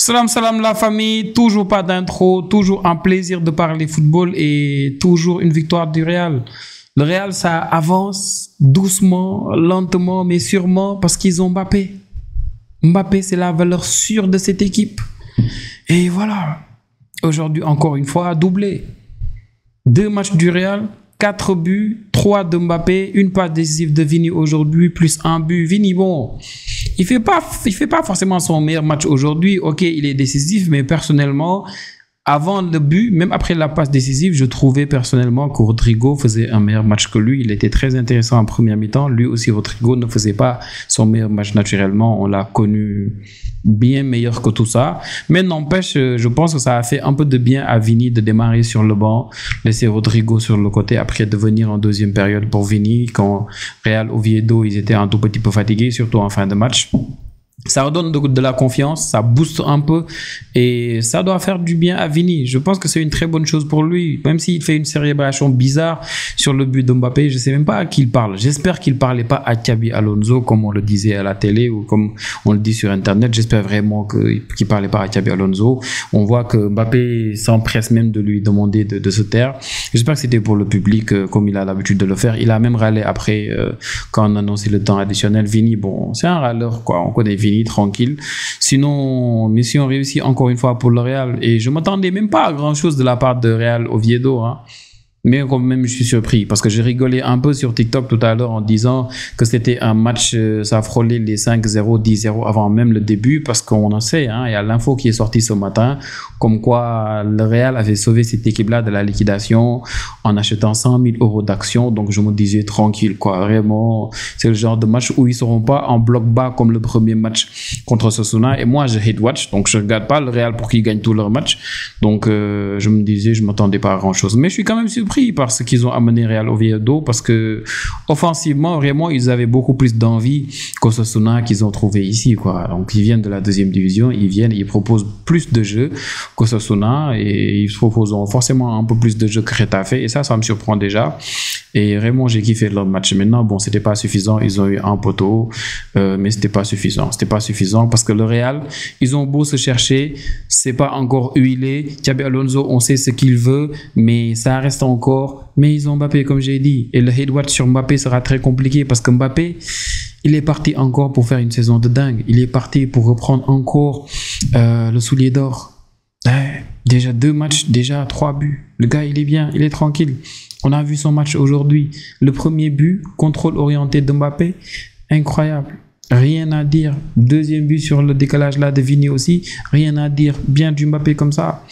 Salam salam la famille, toujours pas d'intro, toujours un plaisir de parler football et toujours une victoire du Real. Le Real, ça avance doucement, lentement, mais sûrement parce qu'ils ont Mbappé. Mbappé, c'est la valeur sûre de cette équipe. Et voilà, aujourd'hui encore une fois, doublé. 2 matchs du Real, 4 buts, 3 de Mbappé, une passe décisive de Vini aujourd'hui, plus un but. Vini, bon, il fait pas forcément son meilleur match aujourd'hui. Ok, il est décisif, mais personnellement, avant le but, même après la passe décisive, je trouvais personnellement que Rodrigo faisait un meilleur match que lui. Il était très intéressant en première mi-temps. Lui aussi, Rodrigo ne faisait pas son meilleur match naturellement. On l'a connu bien meilleur que tout ça. Mais n'empêche, je pense que ça a fait un peu de bien à Vini de démarrer sur le banc, laisser Rodrigo sur le côté, après de venir en deuxième période pour Vini, quand Real Oviedo, ils étaient un tout petit peu fatigués, surtout en fin de match. Ça redonne de la confiance, ça booste un peu et ça doit faire du bien à Vini. Je pense que c'est une très bonne chose pour lui, même s'il fait une célébration bizarre sur le but de Mbappé. Je sais même pas à qui il parle. J'espère qu'il parlait pas à Xabi Alonso comme on le disait à la télé ou comme on le dit sur internet. J'espère vraiment qu'il parlait pas à Xabi Alonso. On voit que Mbappé s'empresse même de lui demander de se taire. J'espère que c'était pour le public comme il a l'habitude de le faire. Il a même râlé après quand on a annoncé le temps additionnel. Vini, bon, c'est un râleur quoi. On connaît Vini, tranquille. Sinon, mission réussie encore une fois pour le Real. Et je m'attendais même pas à grand chose de la part de Real Oviedo, hein. Mais quand même, je suis surpris parce que j'ai rigolé un peu sur TikTok tout à l'heure en disant que c'était un match, ça frôlait les 5-0, 10-0 avant même le début parce qu'on en sait, hein, il y a l'info qui est sortie ce matin comme quoi le Real avait sauvé cette équipe-là de la liquidation en achetant 100 000 euros d'actions. Donc je me disais tranquille, quoi. Vraiment, c'est le genre de match où ils seront pas en bloc bas comme le premier match contre Osasuna. Et moi, je hate watch, donc je regarde pas le Real pour qu'ils gagnent tous leurs matchs. Donc je me disais, je m'attendais pas à grand-chose. Mais je suis quand même surpris par ce qu'ils ont amené Real Oviedo parce que offensivement vraiment ils avaient beaucoup plus d'envie qu'Osasuna qu'ils ont trouvé ici, quoi. Donc ils viennent de la deuxième division, ils proposent plus de jeux qu'Osasuna et ils proposent forcément un peu plus de jeux que Getafe et ça me surprend déjà. Et vraiment j'ai kiffé leur match. Maintenant bon, c'était pas suffisant, ils ont eu un poteau mais c'était pas suffisant parce que le Real, ils ont beau se chercher, c'est pas encore huilé. Xabi Alonso, on sait ce qu'il veut mais ça reste encore, mais ils ont Mbappé comme j'ai dit et le head watch sur Mbappé sera très compliqué parce que Mbappé, il est parti encore pour faire une saison de dingue, il est parti pour reprendre encore le soulier d'or. Déjà 2 matchs, déjà 3 buts, le gars il est bien, il est tranquille. On a vu son match aujourd'hui, le premier but, contrôle orienté de Mbappé, incroyable, rien à dire. Deuxième but sur le décalage là de Vini aussi, rien à dire, bien du Mbappé comme ça.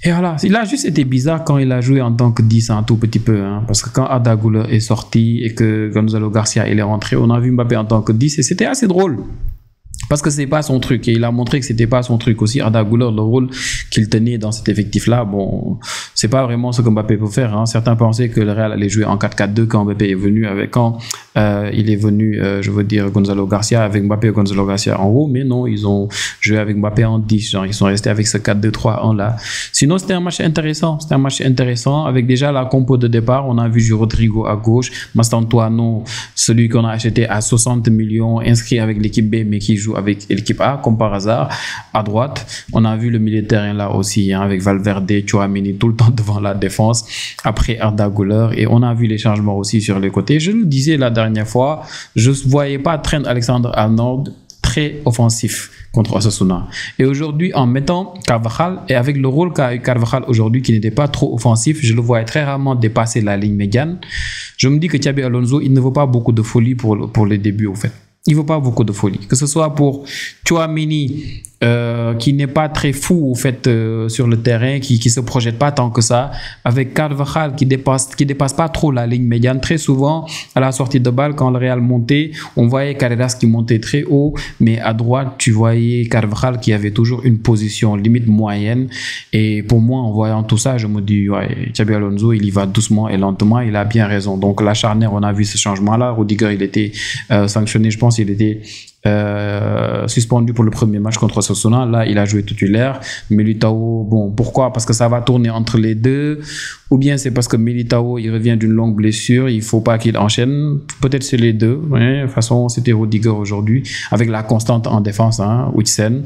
Et voilà, il a juste été bizarre quand il a joué en tant que 10 un tout petit peu, hein, parce que quand Arda Güler est sorti et que Gonzalo Garcia il est rentré, on a vu Mbappé en tant que 10 et c'était assez drôle. Parce que c'est pas son truc et il a montré que c'était pas son truc aussi. Arda Güler, le rôle qu'il tenait dans cet effectif-là, bon, c'est pas vraiment ce que Mbappé peut faire, hein. Certains pensaient que le Real allait jouer en 4-4-2 quand Mbappé est venu il est venu, je veux dire Gonzalo Garcia avec Mbappé et Gonzalo Garcia en haut, mais non, ils ont joué avec Mbappé en 10, genre ils sont restés avec ce 4-2-3-1 là. Sinon, c'était un match intéressant avec déjà la compo de départ. On a vu Rodrigo à gauche, Mastantuano, celui qu'on a acheté à 60 millions, inscrit avec l'équipe B mais qui joue avec l'équipe A comme par hasard à droite. On a vu le milieu de terrain là aussi, hein, avec Valverde, Tchouaméni tout le temps devant la défense après Arda Güler, et on a vu les changements aussi sur les côtés. Je le disais la dernière fois, je ne voyais pas Trent Alexander-Arnold très offensif contre Osasuna. Et aujourd'hui, en mettant Carvajal et avec le rôle qu'a eu Carvajal aujourd'hui qui n'était pas trop offensif, je le voyais très rarement dépasser la ligne médiane. Je me dis que Xabi Alonso, il ne veut pas beaucoup de folie pour les débuts au fait. Il ne veut pas beaucoup de folie. Que ce soit pour Tchouaméni, qui n'est pas très fou au fait sur le terrain, qui se projette pas tant que ça, avec Carvajal qui dépasse pas trop la ligne médiane. Très souvent à la sortie de balle, quand le Real montait, on voyait Carreras qui montait très haut, mais à droite tu voyais Carvajal qui avait toujours une position limite moyenne. Et pour moi, en voyant tout ça, je me dis ouais, Xabi Alonso il y va doucement et lentement, il a bien raison. Donc la charnière, on a vu ce changement là. Rudiger il était sanctionné, je pense il était suspendu pour le premier match contre Osasuna. Là, il a joué titulaire. Militao, bon, pourquoi? Parce que ça va tourner entre les deux, ou bien c'est parce que Militao, il revient d'une longue blessure, il faut pas qu'il enchaîne. Peut-être c'est les deux. Ouais. De toute façon, c'était Rudiger aujourd'hui, avec la constante en défense, hein, Huijsen,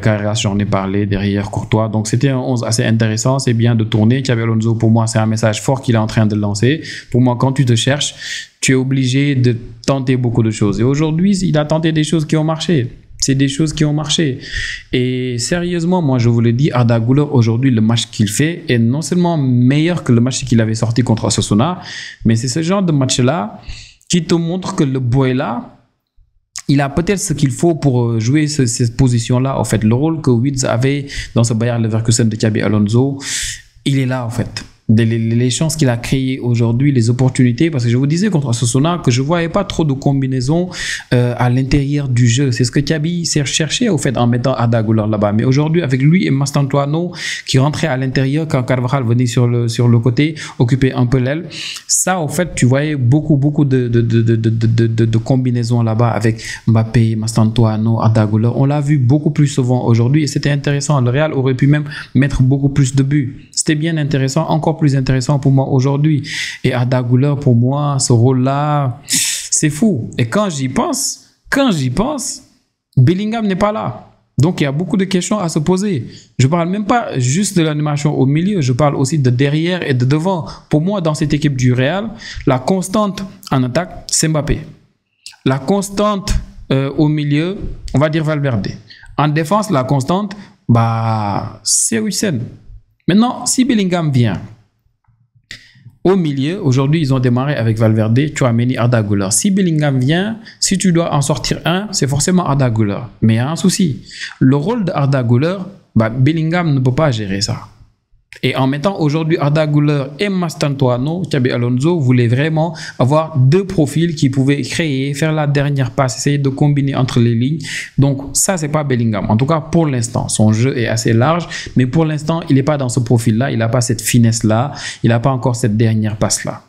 Carreras, j'en ai parlé, derrière Courtois. Donc c'était un 11 assez intéressant, c'est bien de tourner. Xabi Alonso, pour moi, c'est un message fort qu'il est en train de lancer. Pour moi, quand tu te cherches, tu es obligé de tenter beaucoup de choses. Et aujourd'hui, il a tenté des choses qui ont marché. C'est des choses qui ont marché. Et sérieusement, moi, je vous le dis, Arda Güler, aujourd'hui, le match qu'il fait est non seulement meilleur que le match qu'il avait sorti contre Osasuna, mais c'est ce genre de match-là qui te montre que le boy là, il a peut-être ce qu'il faut pour jouer cette position-là. En fait, le rôle que Wirtz avait dans ce Bayer Leverkusen de Xabi Alonso, il est là, en fait. Les chances qu'il a créées aujourd'hui, les opportunités, parce que je vous disais contre Osasuna que je voyais pas trop de combinaisons à l'intérieur du jeu. C'est ce que Xabi s'est cherché au fait en mettant Arda Güler là-bas. Mais aujourd'hui, avec lui et Mastantuono qui rentraient à l'intérieur quand Carvajal venait sur le côté, occuper un peu l'aile, ça, au fait, tu voyais beaucoup de combinaisons là-bas avec Mbappé, Mastantuono, Arda Güler. On l'a vu beaucoup plus souvent aujourd'hui et c'était intéressant. Le Real aurait pu même mettre beaucoup plus de buts. C'était bien intéressant, encore plus intéressant pour moi aujourd'hui. Et Arda Güler, pour moi, ce rôle-là, c'est fou. Et quand j'y pense, Bellingham n'est pas là. Donc, il y a beaucoup de questions à se poser. Je ne parle même pas juste de l'animation au milieu, je parle aussi de derrière et de devant. Pour moi, dans cette équipe du Real, la constante en attaque, c'est Mbappé. La constante au milieu, on va dire Valverde. En défense, la constante, c'est Huijsen. Maintenant, si Bellingham vient au milieu, aujourd'hui, ils ont démarré avec Valverde, Tchouaméni, Arda Güler. Si Bellingham vient, si tu dois en sortir un, c'est forcément Arda Güler. Mais il y a un souci. Le rôle d'Arda Güler, Bellingham ne peut pas gérer ça. Et en mettant aujourd'hui Arda Güler et Mastantuono, Xabi Alonso voulait vraiment avoir deux profils qui pouvaient créer, faire la dernière passe, essayer de combiner entre les lignes. Donc ça, c'est pas Bellingham. En tout cas, pour l'instant, son jeu est assez large, mais pour l'instant, il n'est pas dans ce profil-là, il n'a pas cette finesse-là, il n'a pas encore cette dernière passe-là.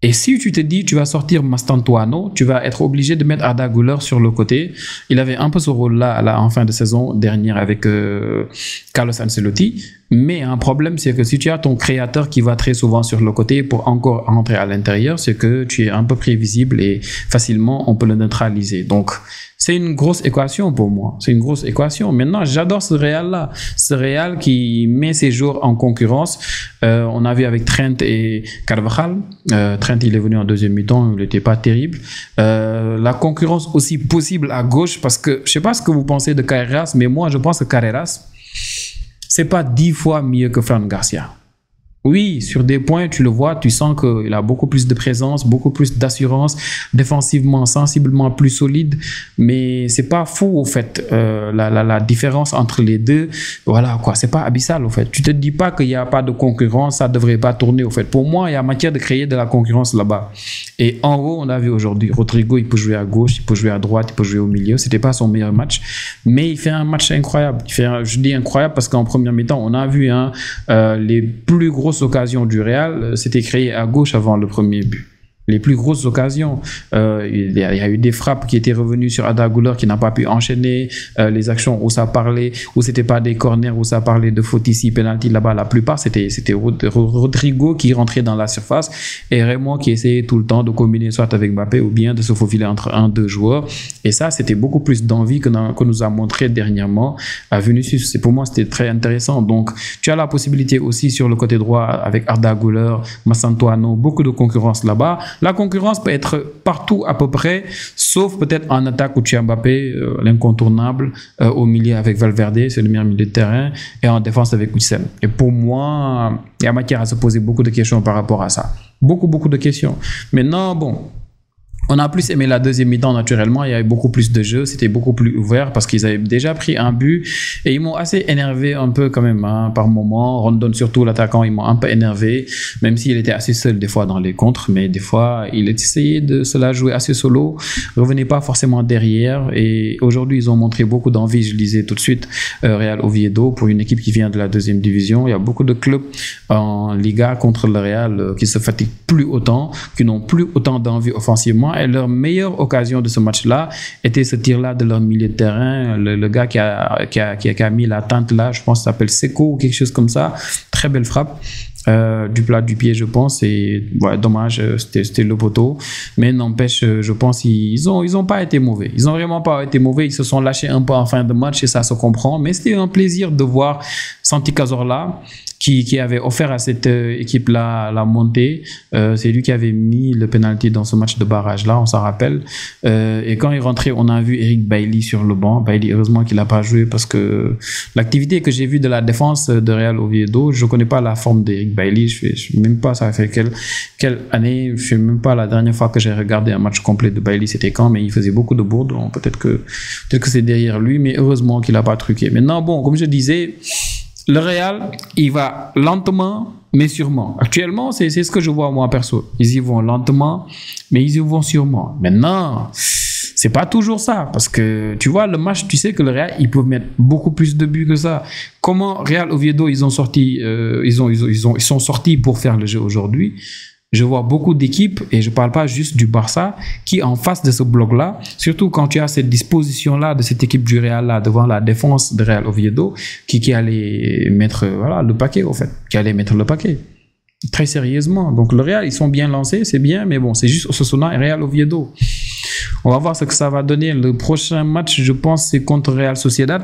Et si tu te dis, tu vas sortir Mastantuono, tu vas être obligé de mettre Arda Güler sur le côté. Il avait un peu ce rôle-là en fin de saison dernière avec Carlos Ancelotti. Mais un problème, c'est que si tu as ton créateur qui va très souvent sur le côté pour encore rentrer à l'intérieur, c'est que tu es un peu prévisible et facilement on peut le neutraliser. Donc, c'est une grosse équation pour moi. C'est une grosse équation. Maintenant, j'adore ce Real-là. Ce Real qui met ses joueurs en concurrence. On a vu avec Trent et Carvajal. Trent, il est venu en deuxième mi-temps. Il n'était pas terrible. La concurrence aussi possible à gauche parce que je ne sais pas ce que vous pensez de Carreras, mais moi, je pense que Carreras, c'est pas 10 fois mieux que Fran Garcia. Oui, sur des points, tu le vois, tu sens qu'il a beaucoup plus de présence, beaucoup plus d'assurance, défensivement, sensiblement plus solide, mais c'est pas fou au fait, la différence entre les deux, voilà quoi, c'est pas abyssal au fait. Tu te dis pas qu'il n'y a pas de concurrence, ça devrait pas tourner au fait. Pour moi, il y a matière de créer de la concurrence là-bas. Et en haut, on a vu aujourd'hui, Rodrigo, il peut jouer à gauche, il peut jouer à droite, il peut jouer au milieu, c'était pas son meilleur match, mais il fait un match incroyable. Je dis incroyable parce qu'en première mi-temps, on a vu les plus grosses occasions du Real, c'était créé à gauche avant le premier but. Les plus grosses occasions, il y a eu des frappes qui étaient revenues sur Arda Güler qui n'a pas pu enchaîner, les actions où ça parlait, où c'était pas des corners, où ça parlait de faute ici, penalty là-bas, la plupart c'était Rodrigo qui rentrait dans la surface et Raymond qui essayait tout le temps de combiner soit avec Mbappé ou bien de se faufiler entre deux joueurs. Et ça, c'était beaucoup plus d'envie que nous a montré dernièrement à Vinicius. Pour moi, c'était très intéressant. Donc, tu as la possibilité aussi sur le côté droit avec Arda Güler, Mastantuono, beaucoup de concurrence là-bas. La concurrence peut être partout à peu près, sauf peut-être en attaque où tu as Mbappé, l'incontournable, au milieu avec Valverde, c'est le meilleur milieu de terrain, et en défense avec Huijsen. Et pour moi, il y a matière à se poser beaucoup de questions par rapport à ça. Beaucoup de questions. Maintenant, bon, on a plus aimé la deuxième mi-temps naturellement, il y avait beaucoup plus de jeux, c'était beaucoup plus ouvert parce qu'ils avaient déjà pris un but et ils m'ont assez énervé un peu quand même par moment. Rondon surtout, l'attaquant, ils m'ont un peu énervé, même s'il était assez seul des fois dans les contres, mais des fois il essayait de se la jouer assez solo, revenait pas forcément derrière et aujourd'hui ils ont montré beaucoup d'envie, je lisais tout de suite Real Oviedo pour une équipe qui vient de la deuxième division. Il y a beaucoup de clubs en Liga contre le Real qui se fatiguent plus autant, qui n'ont plus autant d'envie offensivement. leur meilleure occasion de ce match-là était ce tir-là de leur milieu de terrain. Le gars qui a mis la tente là, je pense, s'appelle Seko ou quelque chose comme ça. Très belle frappe. Du plat du pied, je pense, et ouais, dommage, c'était le poteau, mais n'empêche, je pense ils ont pas été mauvais, ils ont vraiment pas été mauvais, ils se sont lâchés un peu en fin de match et ça se comprend, mais c'était un plaisir de voir Santi Cazorla qui avait offert à cette équipe-là la montée. C'est lui qui avait mis le penalty dans ce match de barrage-là, on s'en rappelle. Et quand il rentrait, on a vu Eric Bailly sur le banc. Bailly, heureusement qu'il n'a pas joué parce que l'activité que j'ai vue de la défense de Real Oviedo, je ne connais pas la forme d'Eric Bailly. Je ne sais même pas, ça fait quelle année, je ne sais même pas la dernière fois que j'ai regardé un match complet de Bailly, c'était quand, mais il faisait beaucoup de bourdes. Peut-être que c'est derrière lui, mais heureusement qu'il n'a pas truqué. Maintenant, bon, comme je disais, le Real, il va lentement, mais sûrement. Actuellement, c'est ce que je vois moi perso. Ils y vont lentement, mais ils y vont sûrement. Maintenant, c'est pas toujours ça. Parce que, tu vois, le match, tu sais que le Real, ils peuvent mettre beaucoup plus de buts que ça. Comment Real Oviedo, ils sont sortis pour faire le jeu aujourd'hui. Je vois beaucoup d'équipes, et je ne parle pas juste du Barça, qui en face de ce bloc-là, surtout quand tu as cette disposition-là de cette équipe du Real-là devant la défense de Real Oviedo, qui allait mettre le paquet, au fait, qui allait mettre le paquet. Très sérieusement. Donc le Real, ils sont bien lancés, c'est bien, mais bon, c'est juste Osasuna et Real Oviedo. On va voir ce que ça va donner. Le prochain match, je pense, c'est contre Real Sociedad.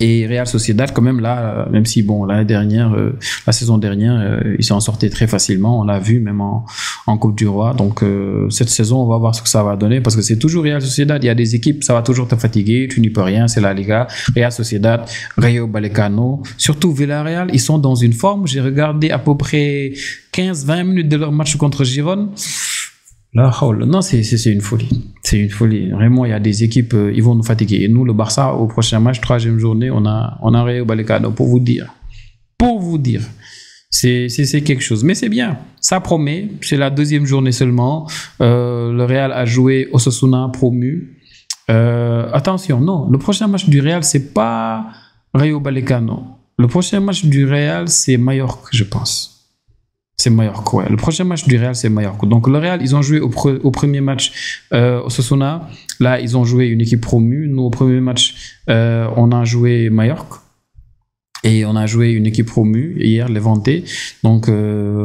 Et Real Sociedad, quand même, là, même si, bon, la saison dernière, ils s'en sortaient très facilement. On l'a vu, même en Coupe du Roi. Donc, cette saison, on va voir ce que ça va donner parce que c'est toujours Real Sociedad. Il y a des équipes, ça va toujours te fatiguer. Tu n'y peux rien. C'est la Liga. Real Sociedad, Rayo Vallecano. Surtout Villarreal, ils sont dans une forme. J'ai regardé à peu près 15-20 minutes de leur match contre Girone. Non, c'est une folie. C'est une folie. Vraiment, il y a des équipes, ils vont nous fatiguer. Et nous, le Barça, au prochain match, 3e journée, on a Rayo Vallecano, pour vous dire. C'est quelque chose. Mais c'est bien. Ça promet. C'est la 2e journée seulement. Le Real a joué Osasuna promu. Attention, non. Le prochain match du Real, c'est pas Rayo Vallecano. Le prochain match du Real, c'est Mallorca, je pense. C'est Mallorca, ouais. Le prochain match du Real, c'est Mallorca. Donc, le Real, ils ont joué au premier match Osasuna. Là, ils ont joué une équipe promue. Nous, au premier match, on a joué Mallorca. Et on a joué une équipe promue hier, Levante. Donc,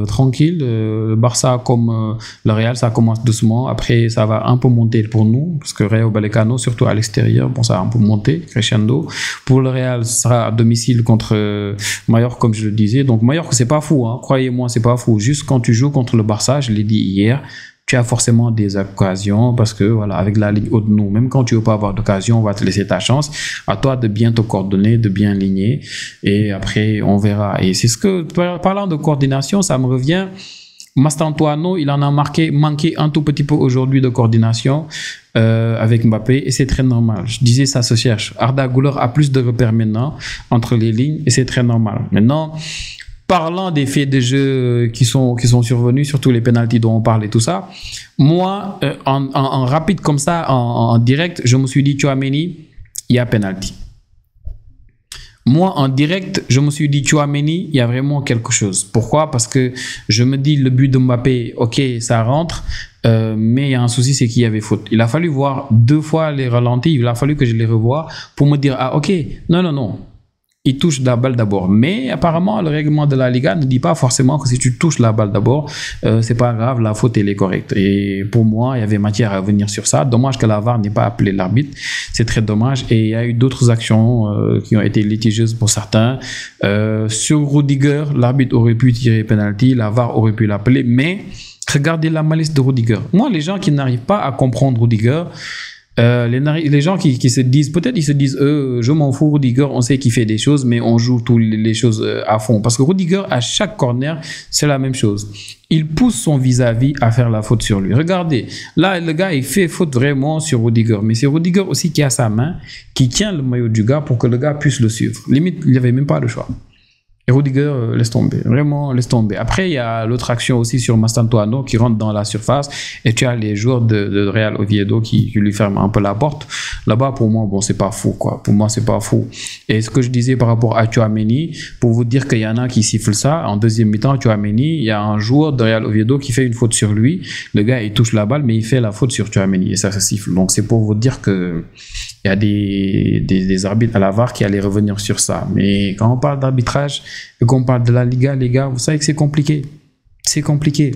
tranquille. Le Barça, comme le Real, ça commence doucement. Après, ça va un peu monter pour nous. Parce que Rayo Vallecano, surtout à l'extérieur, bon, ça va un peu monter, crescendo. Pour le Real, ce sera à domicile contre Mallorca, comme je le disais. Donc, Mallorca, c'est pas fou, hein. Croyez-moi, c'est pas fou. Juste quand tu joues contre le Barça, je l'ai dit hier, tu as forcément des occasions parce que voilà, avec la ligne haute de nous, même quand tu veux pas avoir d'occasion, on va te laisser ta chance. À toi de bien te coordonner, de bien aligner et après on verra. Et c'est ce que, parlant de coordination, ça me revient. Mastantuano, il en a manqué un tout petit peu aujourd'hui de coordination avec Mbappé et c'est très normal. Je disais, ça se cherche. Arda Güler a plus de repères maintenant entre les lignes et c'est très normal. Maintenant, parlant des faits de jeu qui sont survenus, surtout les pénaltys dont on parle et tout ça, moi, en rapide comme ça, en direct, je me suis dit, Tchouaméni, il y a pénalty. Moi, en direct, je me suis dit, Tchouaméni, il y a vraiment quelque chose. Pourquoi? Parce que je me dis, le but de Mbappé, ok, ça rentre, mais il y a un souci, c'est qu'il y avait faute. Il a fallu voir 2 fois les ralentis, il a fallu que je les revoie pour me dire, ah ok, non. Il touche la balle d'abord. Mais apparemment, le règlement de la Liga ne dit pas forcément que si tu touches la balle d'abord, c'est pas grave, la faute elle est correcte. Et pour moi, il y avait matière à revenir sur ça. Dommage que la VAR n'ait pas appelé l'arbitre. C'est très dommage. Et il y a eu d'autres actions qui ont été litigieuses pour certains. Sur Rudiger, l'arbitre aurait pu tirer penalty, la VAR aurait pu l'appeler. Mais regardez la malice de Rudiger. Moi, les gens qui n'arrivent pas à comprendre Rudiger, les gens qui se disent, peut-être ils se disent, je m'en fous, Rudiger, on sait qu'il fait des choses, mais on joue toutes les choses à fond. Parce que Rudiger, à chaque corner, c'est la même chose. Il pousse son vis-à-vis à faire la faute sur lui. Regardez, là, le gars, il fait faute vraiment sur Rudiger. Mais c'est Rudiger aussi qui a sa main, qui tient le maillot du gars pour que le gars puisse le suivre. Limite, il n'y avait même pas le choix. Et Rudiger, laisse tomber. Vraiment, laisse tomber. Après, il y a l'autre action aussi sur Mastantuono qui rentre dans la surface. Et tu as les joueurs de Real Oviedo qui lui ferment un peu la porte. Là-bas, pour moi, bon, c'est pas fou, quoi. Pour moi, c'est pas fou. Et ce que je disais par rapport à Tchouaméni, pour vous dire qu'il y en a qui sifflent ça, en deuxième mi-temps, Tchouaméni, il y a un joueur de Real Oviedo qui fait une faute sur lui. Le gars, il touche la balle, mais il fait la faute sur Tchouaméni. Et ça siffle. Donc, c'est pour vous dire que il y a des arbitres à la VAR qui allaient revenir sur ça. Mais quand on parle d'arbitrage et qu'on parle de la Liga, les gars, vous savez que c'est compliqué. C'est compliqué.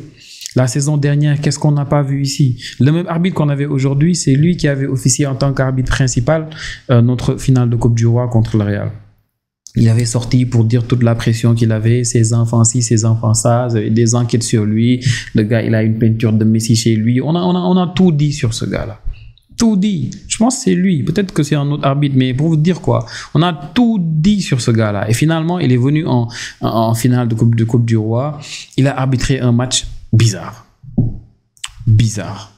La saison dernière, qu'est-ce qu'on n'a pas vu ici? Le même arbitre qu'on avait aujourd'hui, c'est lui qui avait officié en tant qu'arbitre principal notre finale de Coupe du Roi contre le Real. Il avait sorti pour dire toute la pression qu'il avait, ses enfants ci, ses enfants ça, des enquêtes sur lui. Le gars, il a une peinture de Messi chez lui. On a tout dit sur ce gars-là. Tout dit. Je pense que c'est lui. Peut-être que c'est un autre arbitre, mais pour vous dire quoi, on a tout dit sur ce gars-là. Et finalement, il est venu en finale de Coupe du Roi. Il a arbitré un match bizarre. Bizarre.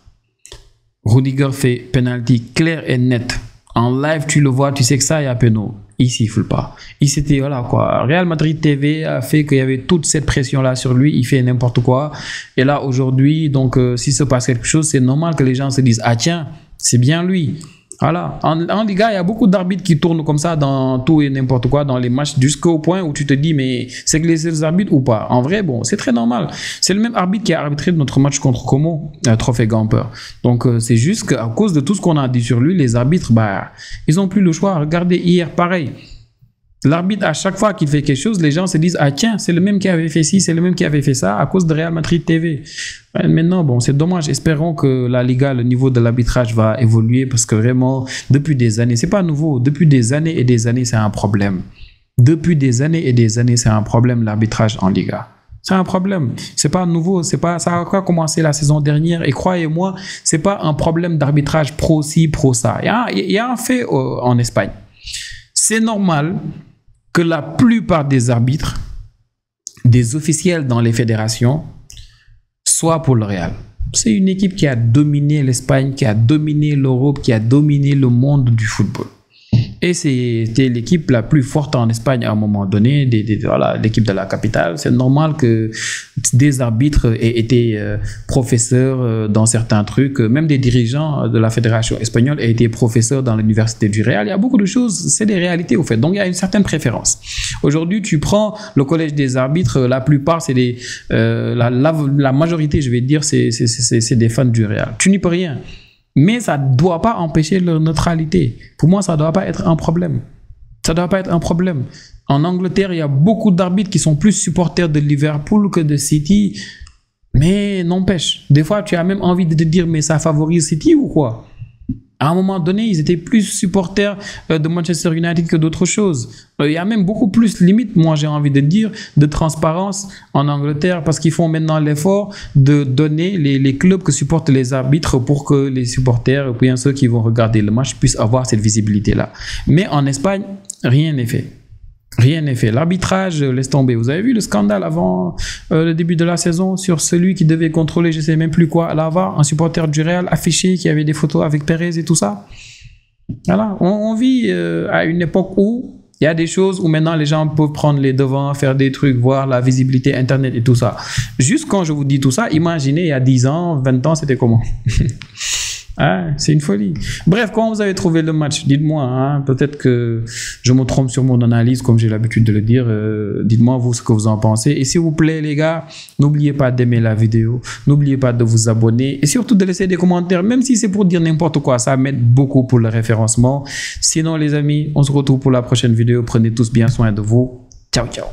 Rudiger fait penalty clair et net. En live, tu le vois, tu sais que ça, il y a péno. Il siffle pas. Il s'était, voilà quoi. Real Madrid TV a fait qu'il y avait toute cette pression-là sur lui. Il fait n'importe quoi. Et là, aujourd'hui, donc, s'il se passe quelque chose, c'est normal que les gens se disent, ah tiens, c'est bien lui. Voilà. En Liga, il y a beaucoup d'arbitres qui tournent comme ça dans tout et n'importe quoi dans les matchs jusqu'au point où tu te dis, mais c'est que les arbitres ou pas? En vrai, bon, c'est très normal. C'est le même arbitre qui a arbitré notre match contre Como, Trophée Gamper. Donc, c'est juste qu'à cause de tout ce qu'on a dit sur lui, les arbitres, bah, ils n'ont plus le choix. Regardez hier, pareil. L'arbitre, à chaque fois qu'il fait quelque chose, les gens se disent, ah tiens, c'est le même qui avait fait ci, c'est le même qui avait fait ça, à cause de Real Madrid TV. Maintenant, bon, c'est dommage. Espérons que la Liga, le niveau de l'arbitrage va évoluer parce que vraiment, depuis des années, c'est pas nouveau, depuis des années et des années, c'est un problème. Depuis des années et des années, c'est un problème, l'arbitrage en Liga. C'est un problème. C'est pas nouveau. C'est pas, ça a commencé la saison dernière et croyez-moi, c'est pas un problème d'arbitrage pro-ci, pro-ça. Il y a un fait en Espagne. C'est normal que la plupart des arbitres, des officiels dans les fédérations, soient pour le Real. C'est une équipe qui a dominé l'Espagne, qui a dominé l'Europe, qui a dominé le monde du football. Et c'était l'équipe la plus forte en Espagne à un moment donné, voilà, l'équipe de la capitale. C'est normal que des arbitres aient été professeurs dans certains trucs, même des dirigeants de la fédération espagnole aient été professeurs dans l'université du Real. Il y a beaucoup de choses, c'est des réalités au fait. Donc il y a une certaine préférence. Aujourd'hui, tu prends le collège des arbitres, la plupart, c'est la majorité, je vais dire, c'est des fans du Real. Tu n'y peux rien. Mais ça ne doit pas empêcher leur neutralité. Pour moi, ça ne doit pas être un problème. Ça ne doit pas être un problème. En Angleterre, il y a beaucoup d'arbitres qui sont plus supporters de Liverpool que de City. Mais n'empêche, des fois, tu as même envie de te dire, mais ça favorise City ou quoi? À un moment donné, ils étaient plus supporters de Manchester United que d'autres choses. Il y a même beaucoup plus, limite, moi j'ai envie de dire, de transparence en Angleterre parce qu'ils font maintenant l'effort de donner les clubs que supportent les arbitres pour que les supporters, ou bien ceux qui vont regarder le match, puissent avoir cette visibilité-là. Mais en Espagne, rien n'est fait. Rien n'est fait. L'arbitrage, laisse tomber. Vous avez vu le scandale avant le début de la saison sur celui qui devait contrôler, je ne sais même plus quoi, à la VAR, un supporter du Real affiché qui avait des photos avec Pérez et tout ça. Voilà. On vit à une époque où il y a des choses où maintenant les gens peuvent prendre les devants, faire des trucs, voir la visibilité Internet et tout ça. Juste quand je vous dis tout ça, imaginez il y a 10 ans, 20 ans, c'était comment? Ah, c'est une folie. Bref, comment vous avez trouvé le match? Dites-moi, hein, peut-être que je me trompe sur mon analyse, comme j'ai l'habitude de le dire. Dites-moi, vous, ce que vous en pensez. Et s'il vous plaît, les gars, n'oubliez pas d'aimer la vidéo. N'oubliez pas de vous abonner. Et surtout de laisser des commentaires, même si c'est pour dire n'importe quoi. Ça m'aide beaucoup pour le référencement. Sinon, les amis, on se retrouve pour la prochaine vidéo. Prenez tous bien soin de vous. Ciao, ciao.